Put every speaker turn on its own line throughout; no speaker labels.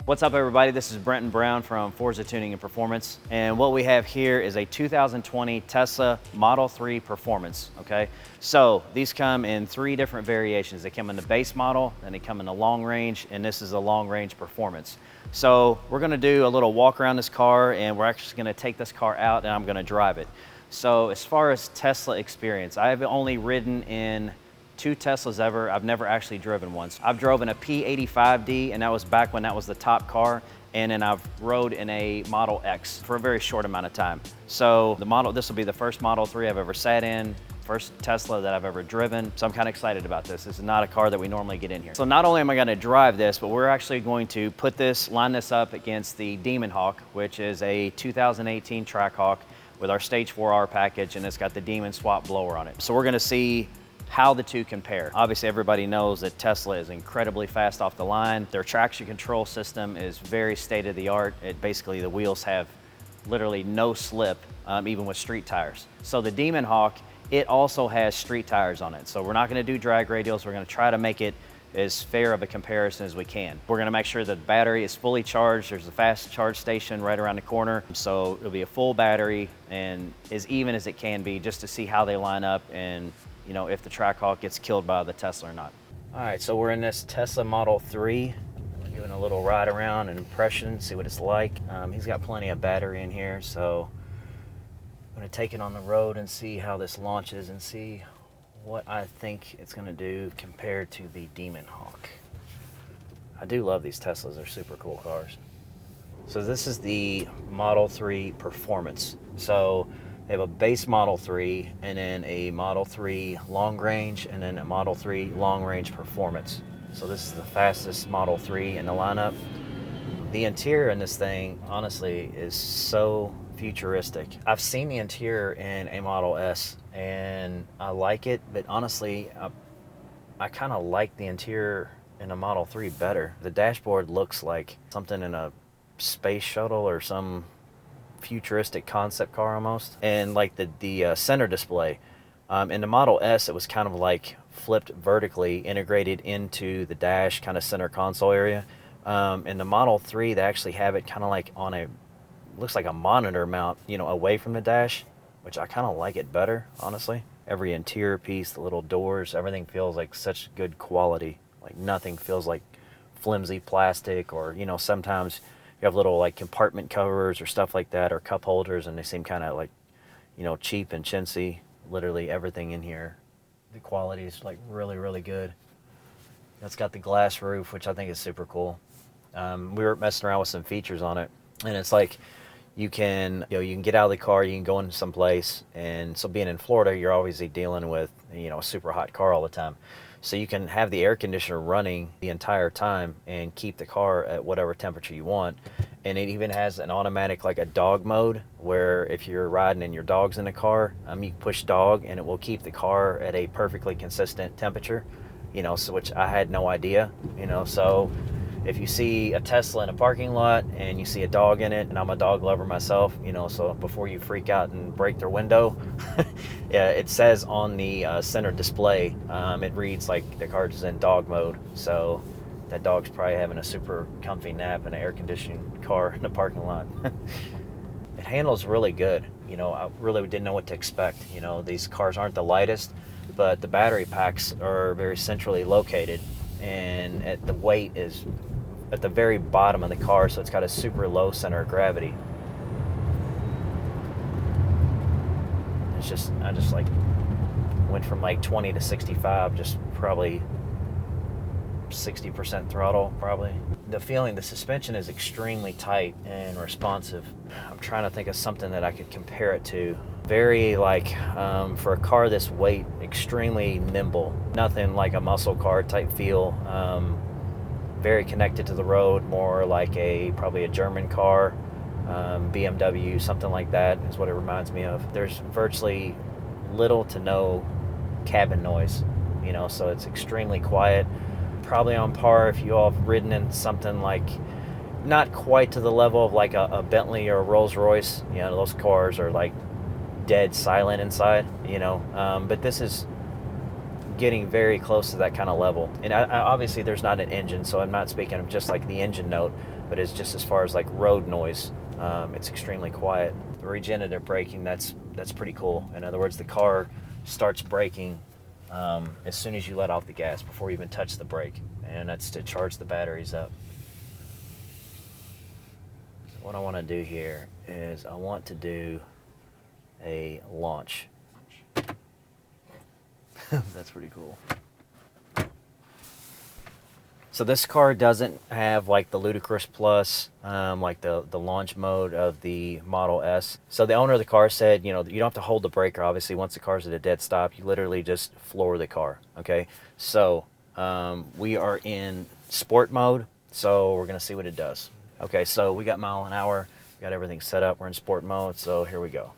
What's up, everybody? This is Brenton Brown from Forza Tuning and Performance, and what we have here is a 2020 Tesla Model 3 Performance, okay? So these come in 3 different variations. They come in the base model, then they come in the long range, and this is a long range performance. So we're gonna do a little walk around this car, and we're actually gonna take this car out and I'm gonna drive it. So as far as Tesla experience, I have only ridden in 2 Teslas ever. I've never actually driven one. I've driven a P85D, and that was back when that was the top car. And then I've rode in a Model X for a very short amount of time. So this will be the first Model 3 I've ever sat in, first Tesla that I've ever driven. So I'm kind of excited about this. This is not a car that we normally get in here. So not only am I gonna drive this, but we're actually going to line this up against the Demon Hawk, which is a 2018 Trackhawk with our Stage 4R package, and it's got the Demon swap blower on it. So we're gonna see how the two compare. Obviously, everybody knows that Tesla is incredibly fast off the line. Their traction control system is very state-of-the-art. Basically, the wheels have literally no slip, even with street tires. So the Demon Hawk, it also has street tires on it. So we're not gonna do drag radials. We're gonna try to make it as fair of a comparison as we can. We're gonna make sure that the battery is fully charged. There's a fast charge station right around the corner. So it'll be a full battery and as even as it can be, just to see how they line up and if the Trackhawk gets killed by the Tesla or not. All right, so we're in this Tesla Model 3. We're giving a little ride around, an impression, see what it's like. He's got plenty of battery in here, so I'm gonna take it on the road and see how this launches and see what I think it's gonna do compared to the Demon Hawk. I do love these Teslas, they're super cool cars. So this is the Model 3 Performance. So they have a base Model 3 and then a Model 3 long range and then a Model 3 long range performance. So this is the fastest Model 3 in the lineup. The interior in this thing, honestly, is so futuristic. I've seen the interior in a Model S and I like it, but honestly, I kind of like the interior in a Model 3 better. The dashboard looks like something in a space shuttle or some futuristic concept car almost. And like the center display in the Model S, it was kind of like flipped vertically integrated into the dash kind of center console area. In the Model 3, they actually have it kind of like on looks like a monitor mount, away from the dash, which I kind of like it better, honestly. Every interior piece, the little doors, everything feels like such good quality. Like nothing feels like flimsy plastic or, sometimes you have little like compartment covers or stuff like that or cup holders and they seem kind of like, cheap and chintzy. Literally everything in here, the quality is like really, really good. It's got the glass roof, which I think is super cool. We were messing around with some features on it and it's like you can get out of the car, you can go into some place, and so being in Florida, you're obviously dealing with, a super hot car all the time. So you can have the air conditioner running the entire time and keep the car at whatever temperature you want. And it even has an automatic, like a dog mode, where if you're riding and your dog's in the car, you push dog and it will keep the car at a perfectly consistent temperature, so which I had no idea, so if you see a Tesla in a parking lot and you see a dog in it, and I'm a dog lover myself, so before you freak out and break their window, yeah, it says on the center display, it reads like the car is in dog mode. So that dog's probably having a super comfy nap in an air-conditioned car in the parking lot. It handles really good. I really didn't know what to expect. These cars aren't the lightest, but the battery packs are very centrally located, and the weight is at the very bottom of the car, so it's got a super low center of gravity. I just like went from like 20 to 65, just probably 60% throttle, probably. The suspension is extremely tight and responsive. I'm trying to think of something that I could compare it to. Very for a car this weight, extremely nimble. Nothing like a muscle car type feel. Very connected to the road, more like probably a German car, BMW, something like that is what it reminds me of. There's virtually little to no cabin noise, so it's extremely quiet. Probably on par if you all have ridden in something like, not quite to the level of like a Bentley or a Rolls Royce. Those cars are like dead silent inside, but this is getting very close to that kind of level. And obviously there's not an engine, so I'm not speaking of just like the engine note, but it's just as far as like road noise. It's extremely quiet. The regenerative braking, that's pretty cool. In other words, the car starts braking as soon as you let off the gas, before you even touch the brake, and that's to charge the batteries up. So what I want to do here is I want to do a launch. That's pretty cool. So this car doesn't have like the Ludicrous Plus, like the launch mode of the Model S. So the owner of the car said, you know, you don't have to hold the breaker. Obviously, once the car's at a dead stop, you literally just floor the car. Okay. So we are in sport mode. So we're gonna see what it does. Okay. So we got mile an hour. We got everything set up. We're in sport mode. So here we go.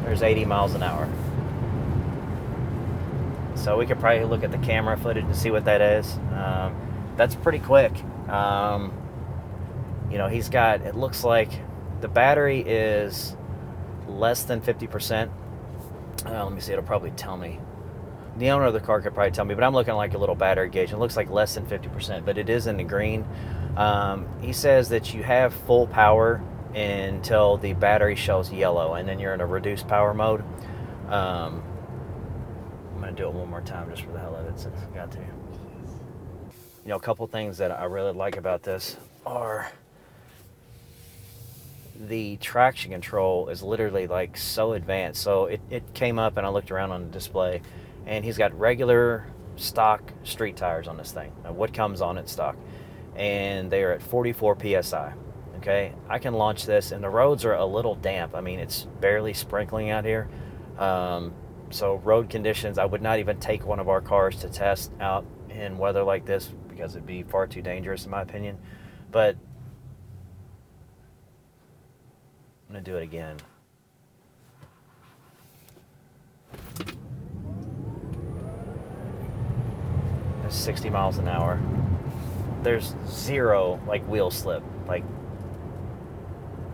There's 80 miles an hour. So we could probably look at the camera footage to see what that is. That's pretty quick. You know, he's got, it looks like the battery is less than 50%. Let me see, it'll probably tell me. The owner of the car could probably tell me, but I'm looking at like a little battery gauge. It looks like less than 50%, but it is in the green. He says that you have full power until the battery shows yellow, and then you're in a reduced power mode. I'm gonna do it one more time just for the hell of it, since I got to. You know, a couple things that I really like about this are the traction control is literally like so advanced. So it came up and I looked around on the display, and he's got regular stock street tires on this thing. Now, what comes on it stock, and they are at 44 psi. Okay, I can launch this, and the roads are a little damp. I mean, it's barely sprinkling out here. So road conditions, I would not even take one of our cars to test out in weather like this, because it'd be far too dangerous in my opinion. But I'm gonna do it again. That's 60 miles an hour. There's zero like wheel slip, like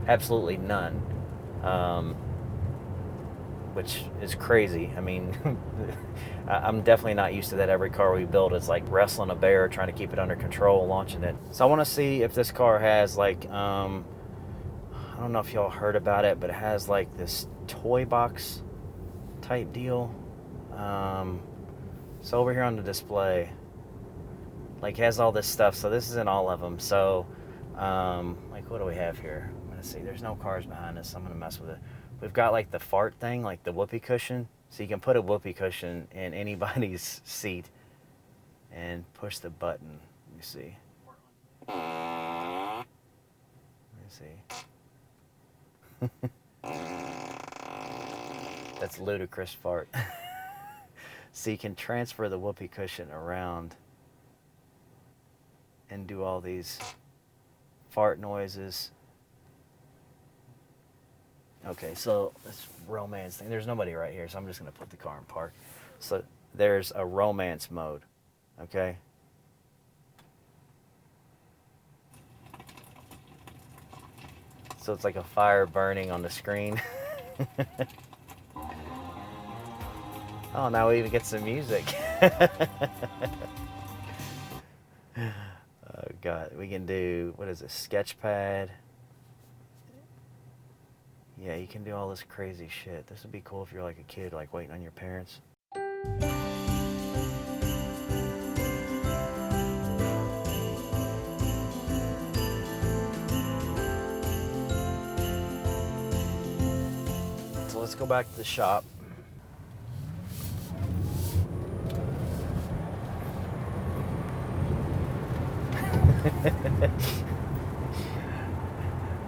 absolutely none. Which is crazy. I mean, I'm definitely not used to that. Every car we build is like wrestling a bear, trying to keep it under control, launching it. So I want to see if this car has like, I don't know if y'all heard about it, but it has like this toy box type deal. So over here on the display, like has all this stuff. So this isn't all of them. So like what do we have here? I'm gonna see. There's no cars behind us, so I'm gonna mess with it. We've got like the fart thing, like the whoopee cushion. So you can put a whoopee cushion in anybody's seat and push the button. Let me see. That's ludicrous fart. So you can transfer the whoopee cushion around and do all these fart noises. Okay, so this romance thing, there's nobody right here, so I'm just going to put the car in park. So there's a romance mode, okay? So it's like a fire burning on the screen. Oh, now we even get some music. Oh, God, we can do, what is it, Sketchpad? Yeah, you can do all this crazy shit. This would be cool if you're like a kid, like waiting on your parents. So let's go back to the shop.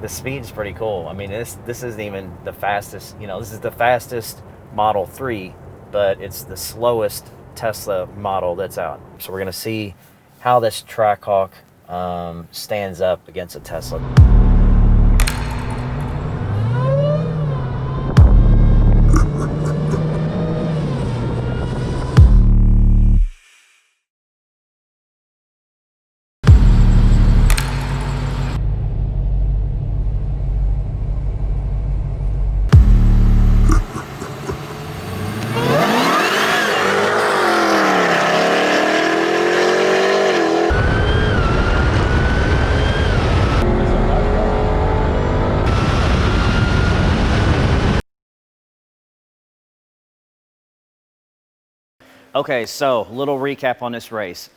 The speed's pretty cool. I mean, this isn't even the fastest, you know, this is the fastest Model 3, but it's the slowest Tesla model that's out. So we're gonna see how this Trackhawk stands up against a Tesla. Okay, so little recap on this race.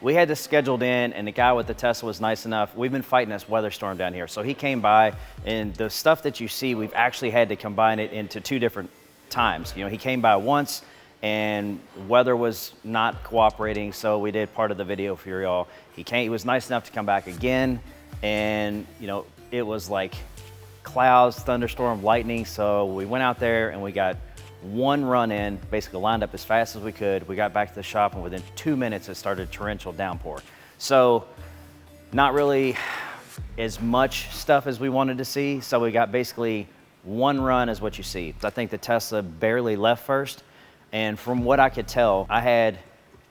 We had this scheduled in, and the guy with the Tesla was nice enough. We've been fighting this weather storm down here. So he came by, and the stuff that you see, we've actually had to combine it into 2 different times. You know, he came by once, and weather was not cooperating, so we did part of the video for y'all. He was nice enough to come back again, and you know, it was like clouds, thunderstorm, lightning. So we went out there and we got 1 run in, basically lined up as fast as we could. We got back to the shop, and within 2 minutes it started torrential downpour. So not really as much stuff as we wanted to see. So we got basically 1 run is what you see. I think the Tesla barely left first. And from what I could tell, I had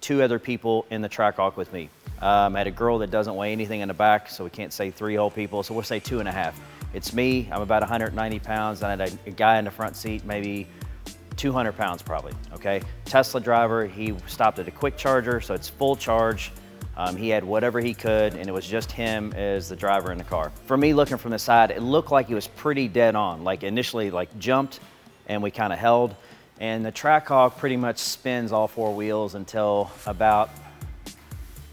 2 other people in the Trackhawk with me. I had a girl that doesn't weigh anything in the back, so we can't say 3 whole people, so we'll say 2.5. It's me, I'm about 190 pounds, and I had a guy in the front seat, maybe 200 pounds probably, okay? Tesla driver, he stopped at a quick charger, so it's full charge. He had whatever he could, and it was just him as the driver in the car. For me, looking from the side, it looked like he was pretty dead on. Like initially, like jumped, and we kind of held. And the Trackhawk pretty much spins all 4 wheels until about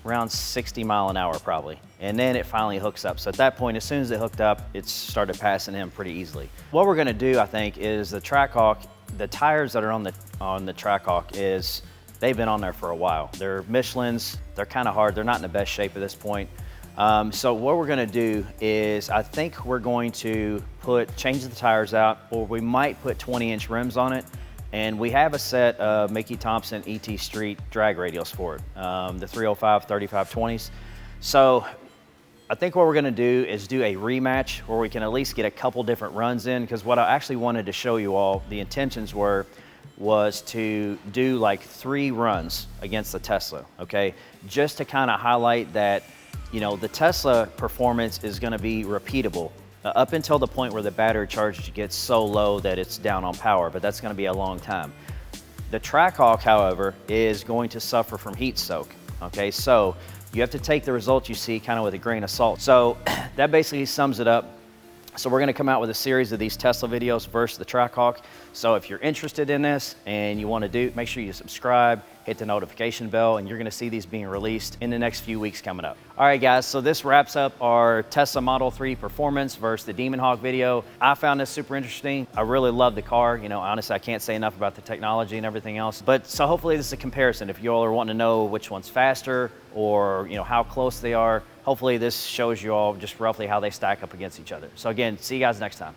around 60 mile an hour probably. And then it finally hooks up. So at that point, as soon as it hooked up, it started passing him pretty easily. What we're gonna do, I think, is the Trackhawk, the tires that are on the Trackhawk they've been on there for a while. They're Michelin's, they're kind of hard, they're not in the best shape at this point. So what we're gonna do is, I think we're going to change the tires out, or we might put 20-inch rims on it. And we have a set of Mickey Thompson ET Street drag radials for it, the 305 3520s. So I think what we're gonna do is do a rematch where we can at least get a couple different runs in, because what I actually wanted to show you all, the intentions was to do like 3 runs against the Tesla, okay? Just to kind of highlight that, you know, the Tesla performance is gonna be repeatable up until the point where the battery charge gets so low that it's down on power, but that's gonna be a long time. The Trackhawk, however, is going to suffer from heat soak, okay? So you have to take the results you see kind of with a grain of salt. So that basically sums it up. So we're gonna come out with a series of these Tesla videos versus the Trackhawk. So if you're interested in this and you wanna make sure you subscribe, hit the notification bell, and you're gonna see these being released in the next few weeks coming up. All right, guys, so this wraps up our Tesla Model 3 Performance versus the Demon Hawk video. I found this super interesting. I really love the car. You know, honestly, I can't say enough about the technology and everything else. But so hopefully this is a comparison. If you all are wanting to know which one's faster or, you know, how close they are, hopefully this shows you all just roughly how they stack up against each other. So again, see you guys next time.